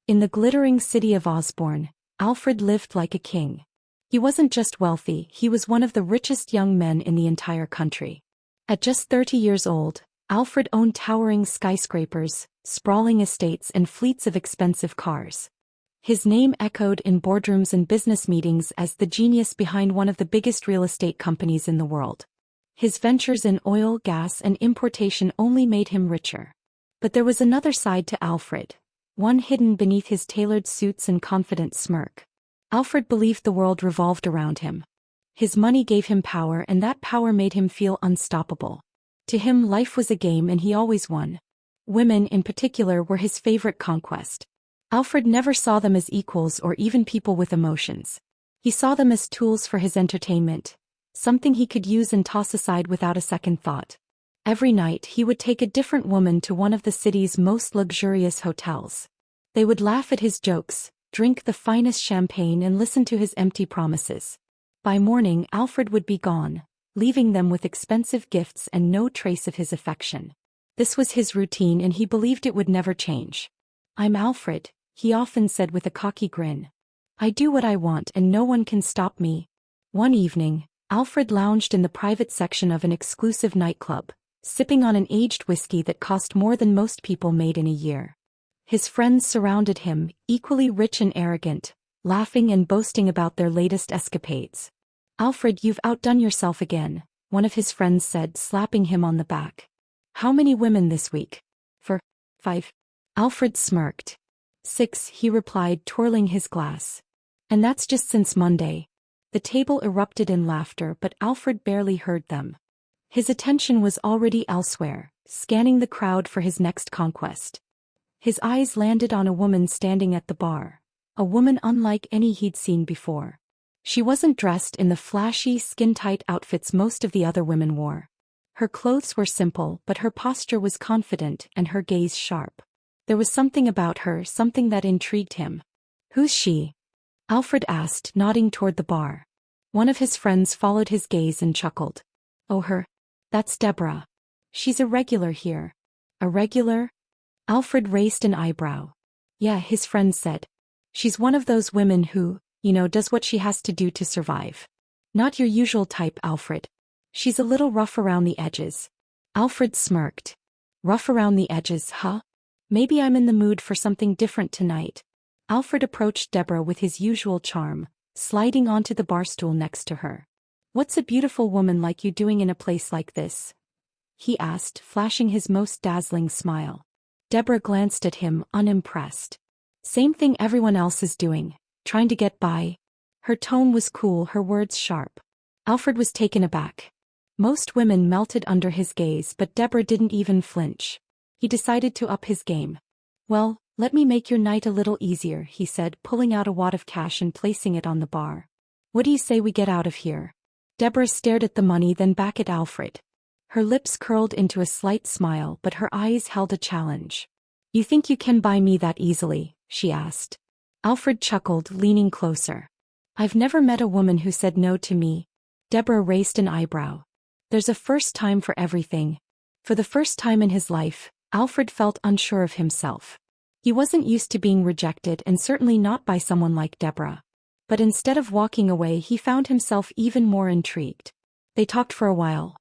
In the glittering city of Osborne, Alfred lived like a king. He wasn't just wealthy, he was one of the richest young men in the entire country. At just 30 years old, Alfred owned towering skyscrapers, sprawling estates and fleets of expensive cars. His name echoed in boardrooms and business meetings as the genius behind one of the biggest real estate companies in the world. His ventures in oil, gas, and importation only made him richer. But there was another side to Alfred, one hidden beneath his tailored suits and confident smirk. Alfred believed the world revolved around him. His money gave him power, and that power made him feel unstoppable. To him, life was a game and he always won. Women, in particular, were his favorite conquest. Alfred never saw them as equals or even people with emotions. He saw them as tools for his entertainment, something he could use and toss aside without a second thought. Every night he would take a different woman to one of the city's most luxurious hotels. They would laugh at his jokes, drink the finest champagne and listen to his empty promises. By morning Alfred would be gone, leaving them with expensive gifts and no trace of his affection. This was his routine and he believed it would never change. "I'm Alfred," he often said with a cocky grin. "I do what I want and no one can stop me." One evening, Alfred lounged in the private section of an exclusive nightclub, sipping on an aged whiskey that cost more than most people made in a year. His friends surrounded him, equally rich and arrogant, laughing and boasting about their latest escapades. "Alfred, you've outdone yourself again," one of his friends said, slapping him on the back. "How many women this week?" "For 5. Alfred smirked. "6, he replied, twirling his glass. "And that's just since Monday." The table erupted in laughter, but Alfred barely heard them. His attention was already elsewhere, scanning the crowd for his next conquest. His eyes landed on a woman standing at the bar, a woman unlike any he'd seen before. She wasn't dressed in the flashy, skin-tight outfits most of the other women wore. Her clothes were simple, but her posture was confident and her gaze sharp. There was something about her, something that intrigued him. "Who's she?" Alfred asked, nodding toward the bar. One of his friends followed his gaze and chuckled. "Oh, her. That's Deborah. She's a regular here." "A regular?" Alfred raised an eyebrow. "Yeah," his friend said. "She's one of those women who, does what she has to do to survive. Not your usual type, Alfred. She's a little rough around the edges." Alfred smirked. "Rough around the edges, huh? Maybe I'm in the mood for something different tonight." Alfred approached Deborah with his usual charm, sliding onto the bar stool next to her. "What's a beautiful woman like you doing in a place like this?" he asked, flashing his most dazzling smile. Deborah glanced at him, unimpressed. "Same thing everyone else is doing, trying to get by." Her tone was cool, her words sharp. Alfred was taken aback. Most women melted under his gaze, but Deborah didn't even flinch. He decided to up his game. "Well, let me make your night a little easier," he said, pulling out a wad of cash and placing it on the bar. "What do you say we get out of here?" Deborah stared at the money, then back at Alfred. Her lips curled into a slight smile, but her eyes held a challenge. "You think you can buy me that easily?" she asked. Alfred chuckled, leaning closer. "I've never met a woman who said no to me." Deborah raised an eyebrow. "There's a first time for everything." For the first time in his life, Alfred felt unsure of himself. He wasn't used to being rejected, and certainly not by someone like Deborah. But instead of walking away, he found himself even more intrigued. They talked for a while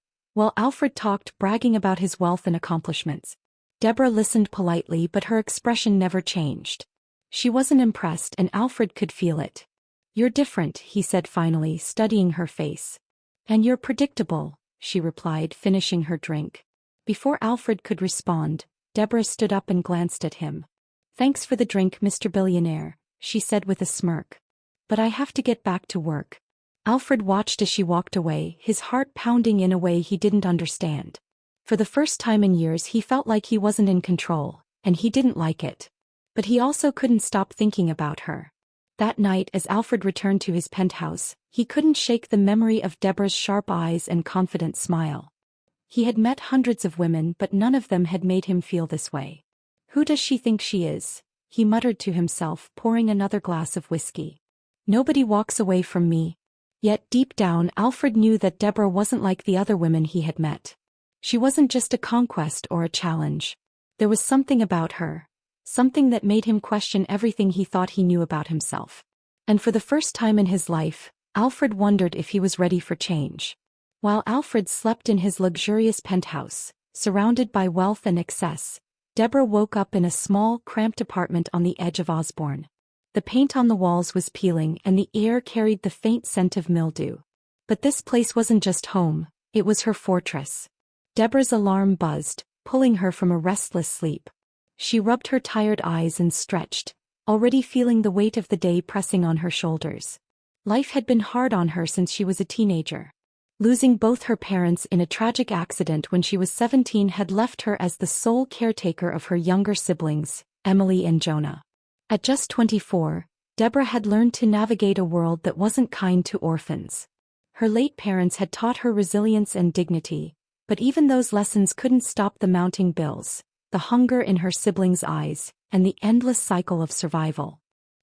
Alfred talked, bragging about his wealth and accomplishments. Deborah listened politely, but her expression never changed. She wasn't impressed, and Alfred could feel it. "You're different," he said finally, studying her face. "And you're predictable," she replied, finishing her drink. Before Alfred could respond, Deborah stood up and glanced at him. "Thanks for the drink, Mr. Billionaire," she said with a smirk. "But I have to get back to work." Alfred watched as she walked away, his heart pounding in a way he didn't understand. For the first time in years he felt like he wasn't in control, and he didn't like it. But he also couldn't stop thinking about her. That night, as Alfred returned to his penthouse, he couldn't shake the memory of Deborah's sharp eyes and confident smile. He had met hundreds of women, but none of them had made him feel this way. "Who does she think she is?" he muttered to himself, pouring another glass of whiskey. "Nobody walks away from me." Yet deep down, Alfred knew that Deborah wasn't like the other women he had met. She wasn't just a conquest or a challenge. There was something about her, something that made him question everything he thought he knew about himself. And for the first time in his life, Alfred wondered if he was ready for change. While Alfred slept in his luxurious penthouse, surrounded by wealth and excess, Deborah woke up in a small, cramped apartment on the edge of Osborne. The paint on the walls was peeling and the air carried the faint scent of mildew. But this place wasn't just home, it was her fortress. Deborah's alarm buzzed, pulling her from a restless sleep. She rubbed her tired eyes and stretched, already feeling the weight of the day pressing on her shoulders. Life had been hard on her since she was a teenager. Losing both her parents in a tragic accident when she was 17 had left her as the sole caretaker of her younger siblings, Emily and Jonah. At just 24, Deborah had learned to navigate a world that wasn't kind to orphans. Her late parents had taught her resilience and dignity, but even those lessons couldn't stop the mounting bills, the hunger in her siblings' eyes, and the endless cycle of survival.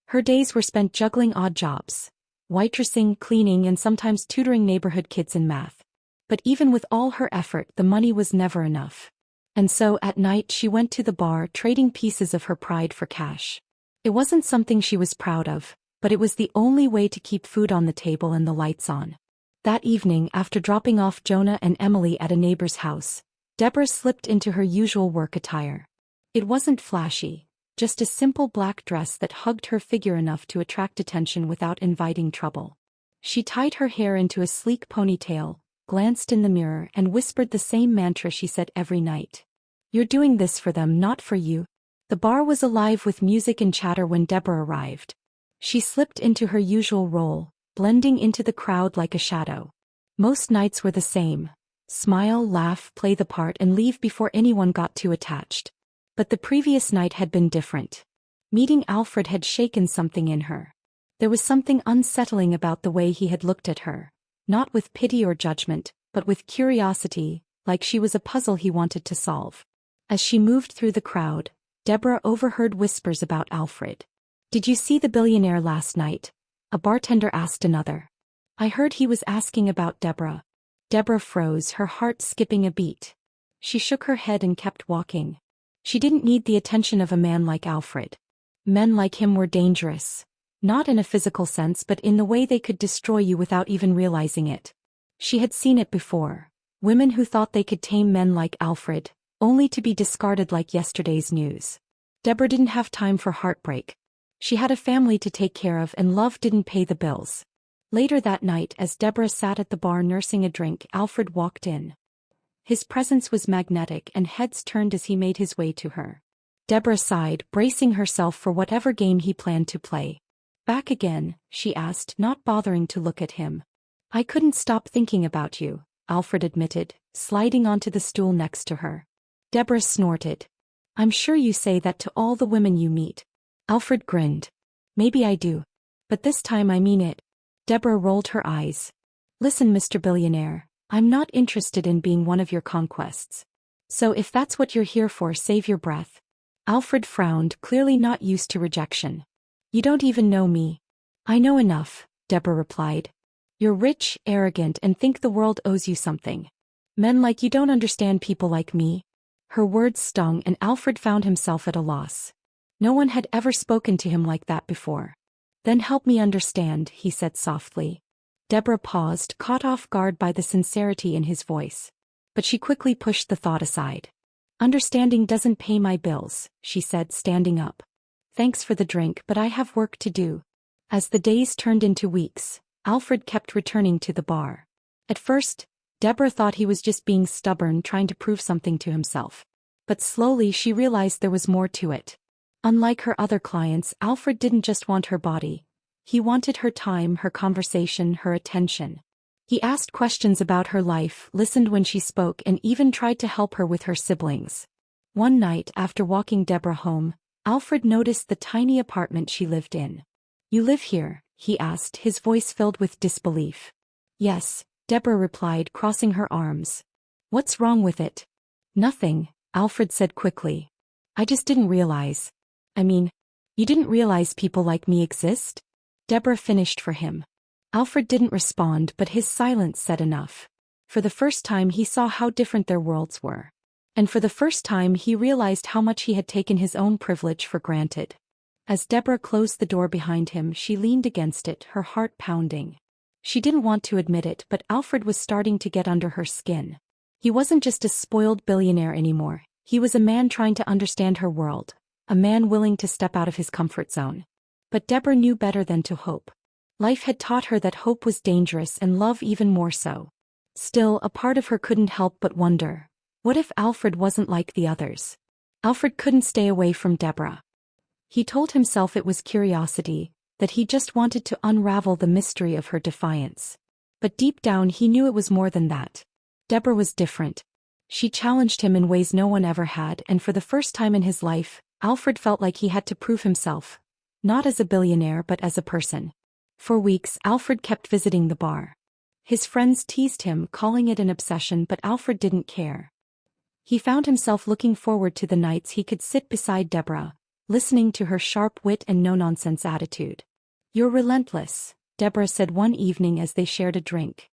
Her days were spent juggling odd jobs, waitressing, cleaning, and sometimes tutoring neighborhood kids in math. But even with all her effort, the money was never enough. And so at night she went to the bar, trading pieces of her pride for cash. It wasn't something she was proud of, but it was the only way to keep food on the table and the lights on. That evening, after dropping off Jonah and Emily at a neighbor's house, Deborah slipped into her usual work attire. It wasn't flashy, just a simple black dress that hugged her figure enough to attract attention without inviting trouble. She tied her hair into a sleek ponytail, glanced in the mirror, and whispered the same mantra she said every night. "You're doing this for them, not for you." The bar was alive with music and chatter when Deborah arrived. She slipped into her usual role, blending into the crowd like a shadow. Most nights were the same: smile, laugh, play the part, and leave before anyone got too attached. But the previous night had been different. Meeting Alfred had shaken something in her. There was something unsettling about the way he had looked at her, not with pity or judgment, but with curiosity, like she was a puzzle he wanted to solve. As she moved through the crowd, Deborah overheard whispers about Alfred. "Did you see the billionaire last night?" a bartender asked another. "I heard he was asking about Deborah." Deborah froze, her heart skipping a beat. She shook her head and kept walking. She didn't need the attention of a man like Alfred. Men like him were dangerous. Not in a physical sense, but in the way they could destroy you without even realizing it. She had seen it before. Women who thought they could tame men like Alfred, only to be discarded like yesterday's news. Deborah didn't have time for heartbreak. She had a family to take care of, and love didn't pay the bills. Later that night, as Deborah sat at the bar nursing a drink, Alfred walked in. His presence was magnetic, and heads turned as he made his way to her. Deborah sighed, bracing herself for whatever game he planned to play. "Back again?" she asked, not bothering to look at him. "I couldn't stop thinking about you," Alfred admitted, sliding onto the stool next to her. Deborah snorted. "I'm sure you say that to all the women you meet." Alfred grinned. "Maybe I do. But this time I mean it." Deborah rolled her eyes. "Listen, Mr. Billionaire, I'm not interested in being one of your conquests. So if that's what you're here for, save your breath." Alfred frowned, clearly not used to rejection. "You don't even know me." "I know enough," Deborah replied. "You're rich, arrogant, and think the world owes you something. Men like you don't understand people like me." Her words stung, and Alfred found himself at a loss. No one had ever spoken to him like that before. "Then help me understand," he said softly. Deborah paused, caught off guard by the sincerity in his voice. But she quickly pushed the thought aside. "Understanding doesn't pay my bills," she said, standing up. "Thanks for the drink, but I have work to do." As the days turned into weeks, Alfred kept returning to the bar. At first, Deborah thought he was just being stubborn, trying to prove something to himself. But slowly she realized there was more to it. Unlike her other clients, Alfred didn't just want her body. He wanted her time, her conversation, her attention. He asked questions about her life, listened when she spoke, and even tried to help her with her siblings. One night, after walking Deborah home, Alfred noticed the tiny apartment she lived in. "You live here?" he asked, his voice filled with disbelief. "Yes," Deborah replied, crossing her arms. "What's wrong with it?" "Nothing," Alfred said quickly. "I just didn't realize. I mean, you didn't realize people like me exist?" Deborah finished for him. Alfred didn't respond, but his silence said enough. For the first time he saw how different their worlds were. And for the first time he realized how much he had taken his own privilege for granted. As Deborah closed the door behind him, she leaned against it, her heart pounding. She didn't want to admit it, but Alfred was starting to get under her skin. He wasn't just a spoiled billionaire anymore, he was a man trying to understand her world, a man willing to step out of his comfort zone. But Deborah knew better than to hope. Life had taught her that hope was dangerous and love even more so. Still, a part of her couldn't help but wonder, what if Alfred wasn't like the others? Alfred couldn't stay away from Deborah. He told himself it was curiosity, that he just wanted to unravel the mystery of her defiance. But deep down he knew it was more than that. Deborah was different. She challenged him in ways no one ever had, and for the first time in his life, Alfred felt like he had to prove himself, not as a billionaire but as a person. For weeks, Alfred kept visiting the bar. His friends teased him, calling it an obsession, but Alfred didn't care. He found himself looking forward to the nights he could sit beside Deborah, listening to her sharp wit and no-nonsense attitude. "You're relentless," Deborah said one evening as they shared a drink.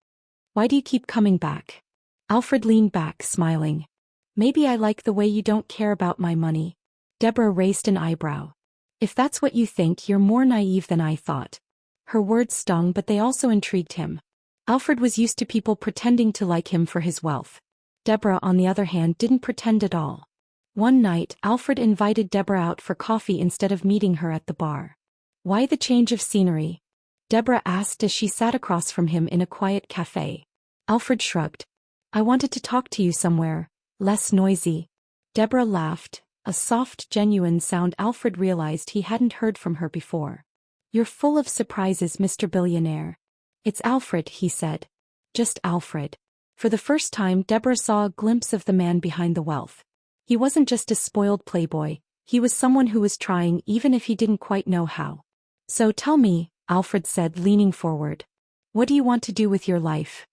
"Why do you keep coming back?" Alfred leaned back, smiling. "Maybe I like the way you don't care about my money." Deborah raised an eyebrow. "If that's what you think, you're more naive than I thought." Her words stung, but they also intrigued him. Alfred was used to people pretending to like him for his wealth. Deborah, on the other hand, didn't pretend at all. One night, Alfred invited Deborah out for coffee instead of meeting her at the bar. "Why the change of scenery?" Deborah asked as she sat across from him in a quiet cafe. Alfred shrugged. "I wanted to talk to you somewhere, less noisy." Deborah laughed, a soft, genuine sound Alfred realized he hadn't heard from her before. "You're full of surprises, Mr. Billionaire." "It's Alfred," he said. "Just Alfred." For the first time, Deborah saw a glimpse of the man behind the wealth. He wasn't just a spoiled playboy, he was someone who was trying even if he didn't quite know how. "So tell me," Alfred said, leaning forward. "What do you want to do with your life?"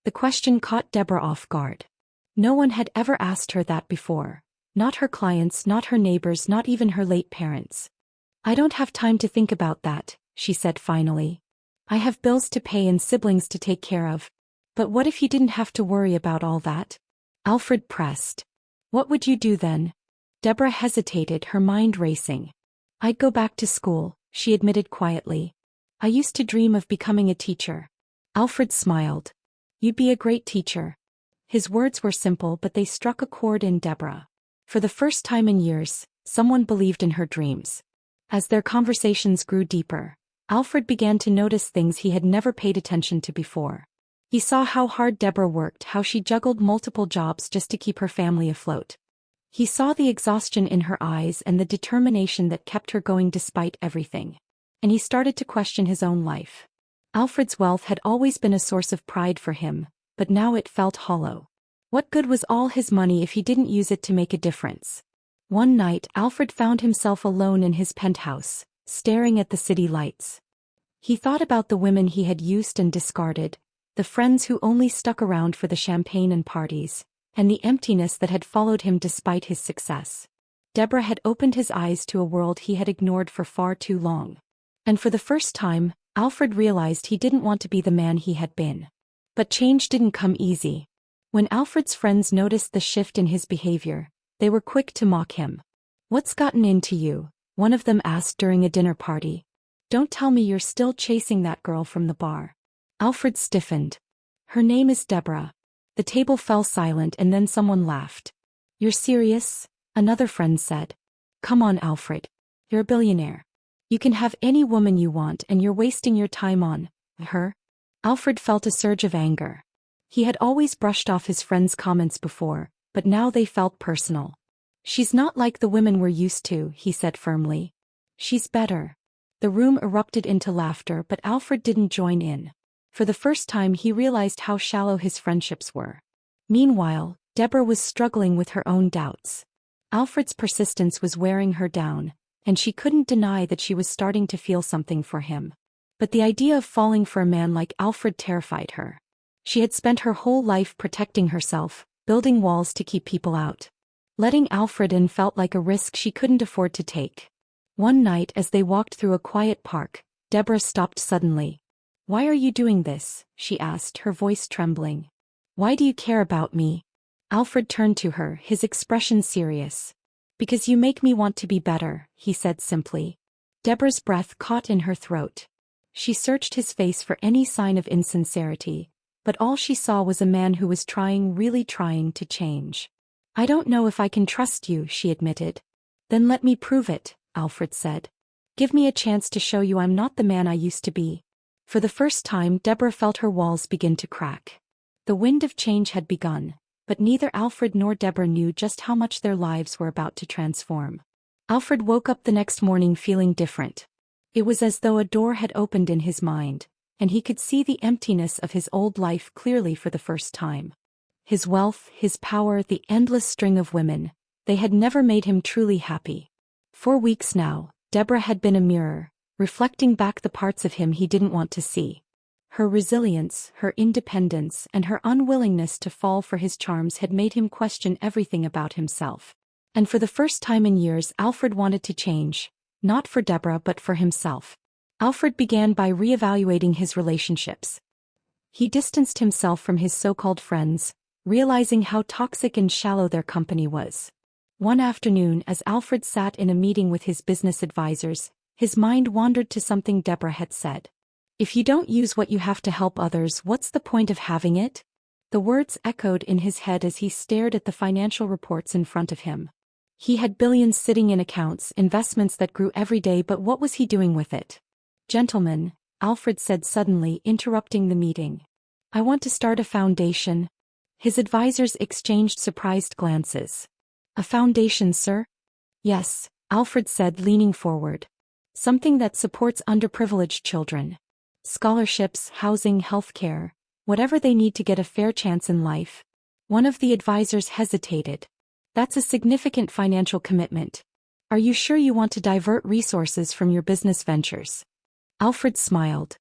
The question caught Deborah off guard. No one had ever asked her that before. Not her clients, not her neighbors, not even her late parents. "I don't have time to think about that," she said finally. "I have bills to pay and siblings to take care of." "But what if you didn't have to worry about all that?" Alfred pressed. "What would you do then?" Deborah hesitated, her mind racing. "I'd go back to school," she admitted quietly. "I used to dream of becoming a teacher." Alfred smiled. "You'd be a great teacher." His words were simple, but they struck a chord in Deborah. For the first time in years, someone believed in her dreams. As their conversations grew deeper, Alfred began to notice things he had never paid attention to before. He saw how hard Deborah worked, how she juggled multiple jobs just to keep her family afloat. He saw the exhaustion in her eyes and the determination that kept her going despite everything. And he started to question his own life. Alfred's wealth had always been a source of pride for him, but now it felt hollow. What good was all his money if he didn't use it to make a difference? One night, Alfred found himself alone in his penthouse, staring at the city lights. He thought about the women he had used and discarded, the friends who only stuck around for the champagne and parties, and the emptiness that had followed him despite his success. Deborah had opened his eyes to a world he had ignored for far too long. And for the first time, Alfred realized he didn't want to be the man he had been. But change didn't come easy. When Alfred's friends noticed the shift in his behavior, they were quick to mock him. "What's gotten into you?" one of them asked during a dinner party. "Don't tell me you're still chasing that girl from the bar." Alfred stiffened. "Her name is Deborah." The table fell silent and then someone laughed. "You're serious?" another friend said. "Come on, Alfred. You're a billionaire. You can have any woman you want and you're wasting your time on her." Alfred felt a surge of anger. He had always brushed off his friends' comments before, but now they felt personal. "She's not like the women we're used to," he said firmly. "She's better." The room erupted into laughter, but Alfred didn't join in. For the first time he realized how shallow his friendships were. Meanwhile, Deborah was struggling with her own doubts. Alfred's persistence was wearing her down, and she couldn't deny that she was starting to feel something for him. But the idea of falling for a man like Alfred terrified her. She had spent her whole life protecting herself, building walls to keep people out. Letting Alfred in felt like a risk she couldn't afford to take. One night as they walked through a quiet park, Deborah stopped suddenly. "Why are you doing this?" she asked, her voice trembling. "Why do you care about me?" Alfred turned to her, his expression serious. Because you make me want to be better, he said simply. Deborah's breath caught in her throat. She searched his face for any sign of insincerity, but all she saw was a man who was trying, really trying to change. I don't know if I can trust you, she admitted. Then let me prove it, Alfred said. Give me a chance to show you I'm not the man I used to be. For the first time, Deborah felt her walls begin to crack. The wind of change had begun, but neither Alfred nor Deborah knew just how much their lives were about to transform. Alfred woke up the next morning feeling different. It was as though a door had opened in his mind, and he could see the emptiness of his old life clearly for the first time. His wealth, his power, the endless string of women, they had never made him truly happy. For weeks now, Deborah had been a mirror, reflecting back the parts of him he didn't want to see. Her resilience, her independence, and her unwillingness to fall for his charms had made him question everything about himself. And for the first time in years, Alfred wanted to change, not for Deborah but for himself. Alfred began by reevaluating his relationships. He distanced himself from his so-called friends, realizing how toxic and shallow their company was. One afternoon, as Alfred sat in a meeting with his business advisors, his mind wandered to something Deborah had said. If you don't use what you have to help others, what's the point of having it? The words echoed in his head as he stared at the financial reports in front of him. He had billions sitting in accounts, investments that grew every day, but what was he doing with it? Gentlemen, Alfred said suddenly, interrupting the meeting. I want to start a foundation. His advisors exchanged surprised glances. A foundation, sir? Yes, Alfred said, leaning forward. Something that supports underprivileged children. Scholarships, housing, healthcare, whatever they need to get a fair chance in life. One of the advisors hesitated. That's a significant financial commitment. Are you sure you want to divert resources from your business ventures? Alfred smiled.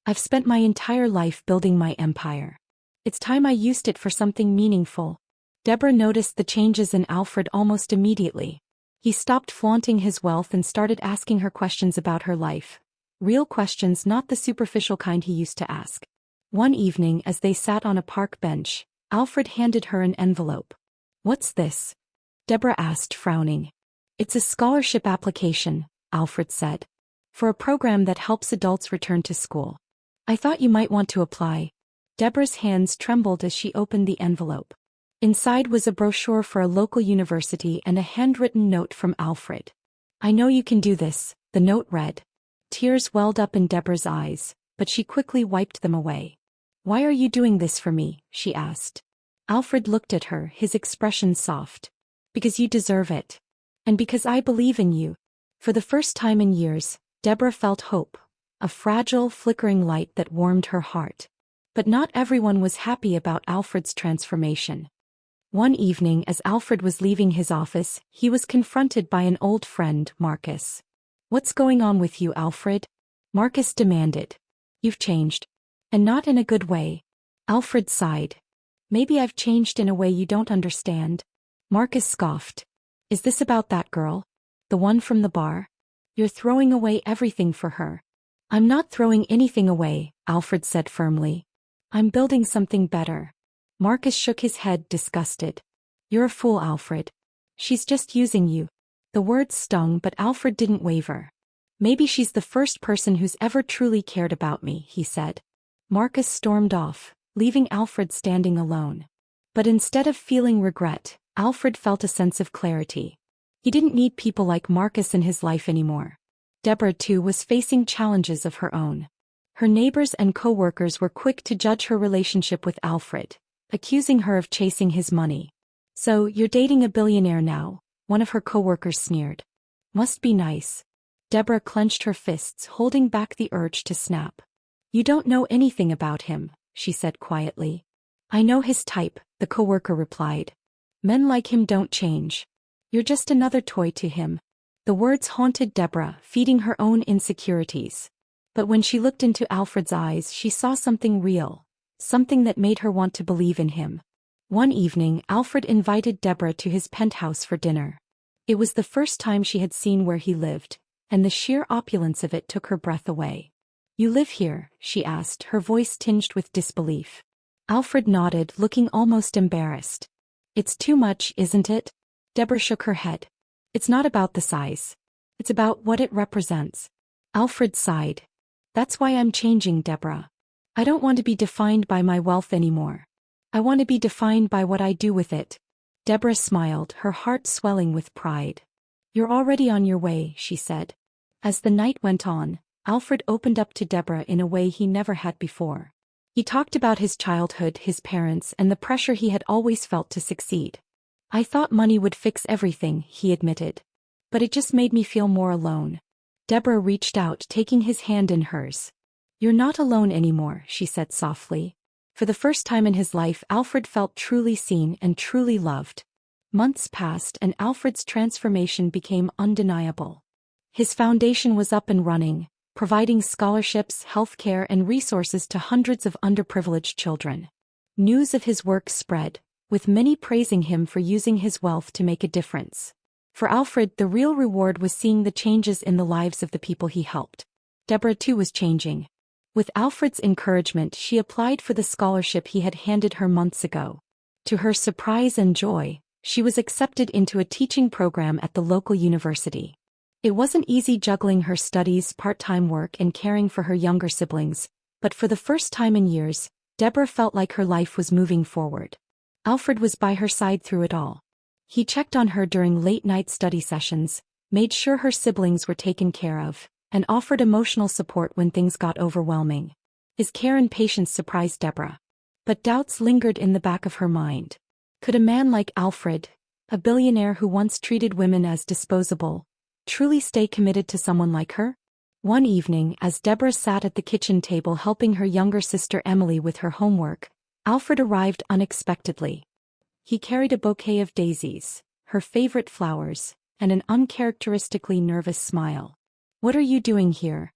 I've spent my entire life building my empire. It's time I used it for something meaningful. Deborah noticed the changes in Alfred almost immediately. He stopped flaunting his wealth and started asking her questions about her life. Real questions, not the superficial kind he used to ask. One evening, as they sat on a park bench, Alfred handed her an envelope. What's this? Deborah asked, frowning. It's a scholarship application, Alfred said. For a program that helps adults return to school. I thought you might want to apply. Deborah's hands trembled as she opened the envelope. Inside was a brochure for a local university and a handwritten note from Alfred. I know you can do this, the note read. Tears welled up in Deborah's eyes, but she quickly wiped them away. Why are you doing this for me? She asked. Alfred looked at her, his expression soft. Because you deserve it. And because I believe in you. For the first time in years, Deborah felt hope, a fragile, flickering light that warmed her heart. But not everyone was happy about Alfred's transformation. One evening, as Alfred was leaving his office, he was confronted by an old friend, Marcus. What's going on with you, Alfred? Marcus demanded. You've changed. And not in a good way. Alfred sighed. Maybe I've changed in a way you don't understand. Marcus scoffed. Is this about that girl? The one from the bar? You're throwing away everything for her. I'm not throwing anything away, Alfred said firmly. I'm building something better. Marcus shook his head, disgusted. You're a fool, Alfred. She's just using you. The words stung, but Alfred didn't waver. Maybe she's the first person who's ever truly cared about me, he said. Marcus stormed off, leaving Alfred standing alone. But instead of feeling regret, Alfred felt a sense of clarity. He didn't need people like Marcus in his life anymore. Deborah, too, was facing challenges of her own. Her neighbors and co-workers were quick to judge her relationship with Alfred, accusing her of chasing his money. So, you're dating a billionaire now, one of her co-workers sneered. Must be nice. Deborah clenched her fists, holding back the urge to snap. You don't know anything about him, she said quietly. I know his type, the co-worker replied. Men like him don't change. You're just another toy to him. The words haunted Deborah, feeding her own insecurities. But when she looked into Alfred's eyes, she saw something real, something that made her want to believe in him. One evening, Alfred invited Deborah to his penthouse for dinner. It was the first time she had seen where he lived, and the sheer opulence of it took her breath away. You live here? She asked, her voice tinged with disbelief. Alfred nodded, looking almost embarrassed. It's too much, isn't it? Deborah shook her head. It's not about the size. It's about what it represents. Alfred sighed. That's why I'm changing, Deborah. I don't want to be defined by my wealth anymore. I want to be defined by what I do with it. Deborah smiled, her heart swelling with pride. You're already on your way, she said. As the night went on, Alfred opened up to Deborah in a way he never had before. He talked about his childhood, his parents, and the pressure he had always felt to succeed. I thought money would fix everything, he admitted. But it just made me feel more alone. Deborah reached out, taking his hand in hers. You're not alone anymore, she said softly. For the first time in his life, Alfred felt truly seen and truly loved. Months passed and Alfred's transformation became undeniable. His foundation was up and running, providing scholarships, healthcare, and resources to hundreds of underprivileged children. News of his work spread, with many praising him for using his wealth to make a difference. For Alfred, the real reward was seeing the changes in the lives of the people he helped. Deborah too was changing. With Alfred's encouragement, she applied for the scholarship he had handed her months ago. To her surprise and joy, she was accepted into a teaching program at the local university. It wasn't easy juggling her studies, part-time work, and caring for her younger siblings, but for the first time in years, Deborah felt like her life was moving forward. Alfred was by her side through it all. He checked on her during late-night study sessions, made sure her siblings were taken care of, and offered emotional support when things got overwhelming. His care and patience surprised Deborah. But doubts lingered in the back of her mind. Could a man like Alfred, a billionaire who once treated women as disposable, truly stay committed to someone like her? One evening, as Deborah sat at the kitchen table helping her younger sister Emily with her homework, Alfred arrived unexpectedly. He carried a bouquet of daisies, her favorite flowers, and an uncharacteristically nervous smile. "What are you doing here?"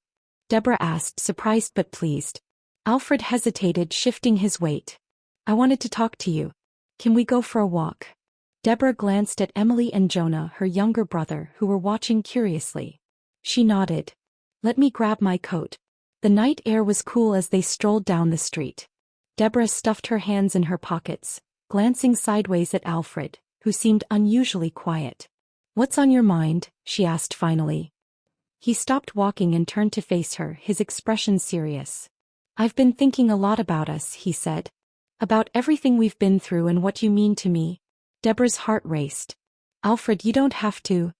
Deborah asked, surprised but pleased. Alfred hesitated, shifting his weight. "I wanted to talk to you. Can we go for a walk?" Deborah glanced at Emily and Jonah, her younger brother, who were watching curiously. She nodded. "Let me grab my coat." The night air was cool as they strolled down the street. Deborah stuffed her hands in her pockets, glancing sideways at Alfred, who seemed unusually quiet. "What's on your mind?" she asked finally. He stopped walking and turned to face her, his expression serious. "I've been thinking a lot about us," he said. "About everything we've been through and what you mean to me." Deborah's heart raced. "Alfred, you don't have to."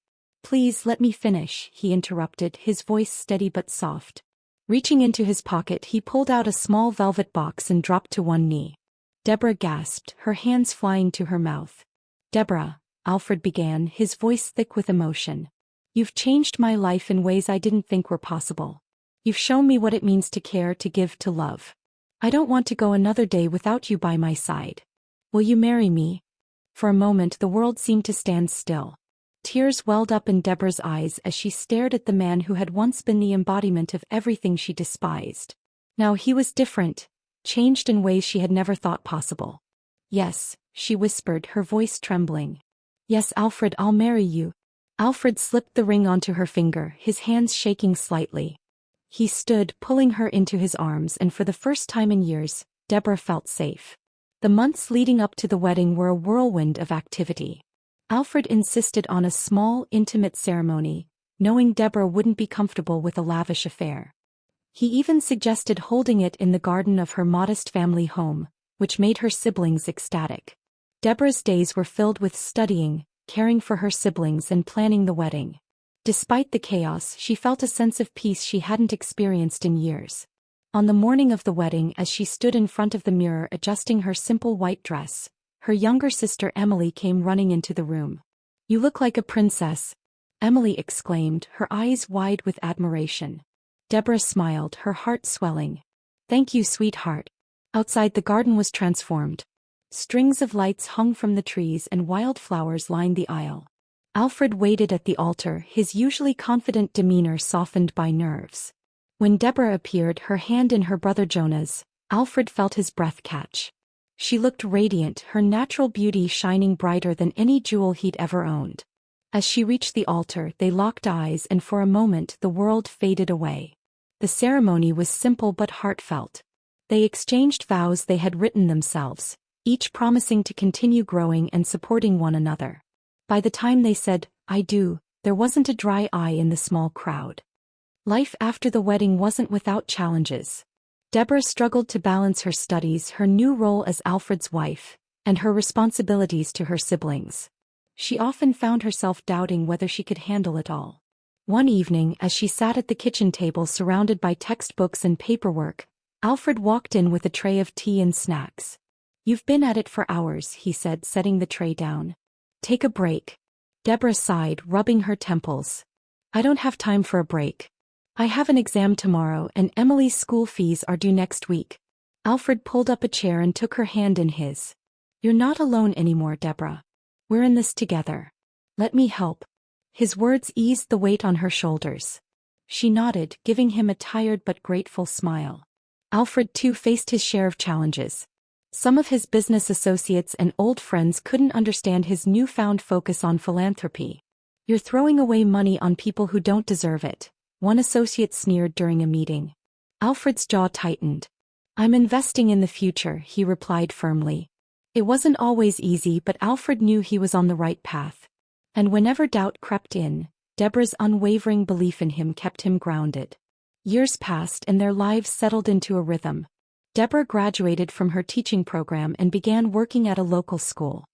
"Please let me finish," he interrupted, his voice steady but soft. Reaching into his pocket, he pulled out a small velvet box and dropped to one knee. Deborah gasped, her hands flying to her mouth. "Deborah," Alfred began, his voice thick with emotion. "You've changed my life in ways I didn't think were possible. You've shown me what it means to care, to give, to love. I don't want to go another day without you by my side. Will you marry me?" For a moment the world seemed to stand still. Tears welled up in Deborah's eyes as she stared at the man who had once been the embodiment of everything she despised. Now he was different, changed in ways she had never thought possible. "Yes," she whispered, her voice trembling. "Yes, Alfred, I'll marry you." Alfred slipped the ring onto her finger, his hands shaking slightly. He stood, pulling her into his arms, and for the first time in years, Deborah felt safe. The months leading up to the wedding were a whirlwind of activity. Alfred insisted on a small, intimate ceremony, knowing Deborah wouldn't be comfortable with a lavish affair. He even suggested holding it in the garden of her modest family home, which made her siblings ecstatic. Deborah's days were filled with studying, caring for her siblings, and planning the wedding. Despite the chaos, she felt a sense of peace she hadn't experienced in years. On the morning of the wedding, as she stood in front of the mirror adjusting her simple white dress, her younger sister Emily came running into the room. "You look like a princess," Emily exclaimed, her eyes wide with admiration. Deborah smiled, her heart swelling. "Thank you, sweetheart." Outside, the garden was transformed. Strings of lights hung from the trees and wildflowers lined the aisle. Alfred waited at the altar, his usually confident demeanor softened by nerves. When Deborah appeared, her hand in her brother Jonah's, Alfred felt his breath catch. She looked radiant, her natural beauty shining brighter than any jewel he'd ever owned. As she reached the altar, they locked eyes, and for a moment the world faded away. The ceremony was simple but heartfelt. They exchanged vows they had written themselves, each promising to continue growing and supporting one another. By the time they said, "I do," there wasn't a dry eye in the small crowd. Life after the wedding wasn't without challenges. Deborah struggled to balance her studies, her new role as Alfred's wife, and her responsibilities to her siblings. She often found herself doubting whether she could handle it all. One evening, as she sat at the kitchen table surrounded by textbooks and paperwork, Alfred walked in with a tray of tea and snacks. "You've been at it for hours," he said, setting the tray down. "Take a break." Deborah sighed, rubbing her temples. "I don't have time for a break. I have an exam tomorrow and Emily's school fees are due next week." Alfred pulled up a chair and took her hand in his. "You're not alone anymore, Deborah. We're in this together. Let me help." His words eased the weight on her shoulders. She nodded, giving him a tired but grateful smile. Alfred too faced his share of challenges. Some of his business associates and old friends couldn't understand his newfound focus on philanthropy. "You're throwing away money on people who don't deserve it," one associate sneered during a meeting. Alfred's jaw tightened. "I'm investing in the future," he replied firmly. It wasn't always easy, but Alfred knew he was on the right path. And whenever doubt crept in, Deborah's unwavering belief in him kept him grounded. Years passed and their lives settled into a rhythm. Deborah graduated from her teaching program and began working at a local school.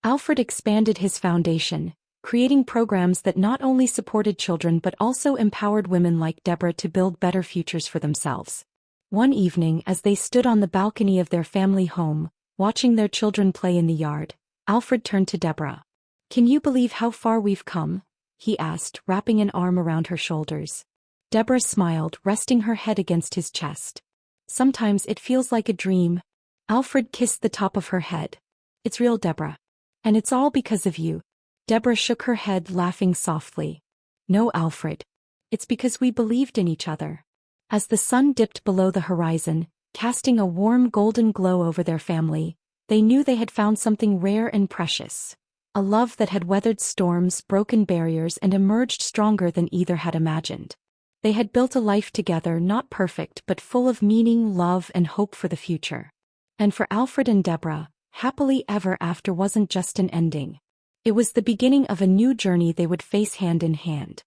Alfred expanded his foundation, creating programs that not only supported children but also empowered women like Deborah to build better futures for themselves. One evening, as they stood on the balcony of their family home, watching their children play in the yard, Alfred turned to Deborah. "Can you believe how far we've come?" he asked, wrapping an arm around her shoulders. Deborah smiled, resting her head against his chest. "Sometimes it feels like a dream." Alfred kissed the top of her head. "It's real, Deborah. And it's all because of you." Deborah shook her head, laughing softly. "No, Alfred. It's because we believed in each other." As the sun dipped below the horizon, casting a warm golden glow over their family, they knew they had found something rare and precious. A love that had weathered storms, broken barriers, and emerged stronger than either had imagined. They had built a life together, not perfect but full of meaning, love, and hope for the future. And for Alfred and Deborah, happily ever after wasn't just an ending. It was the beginning of a new journey they would face hand in hand.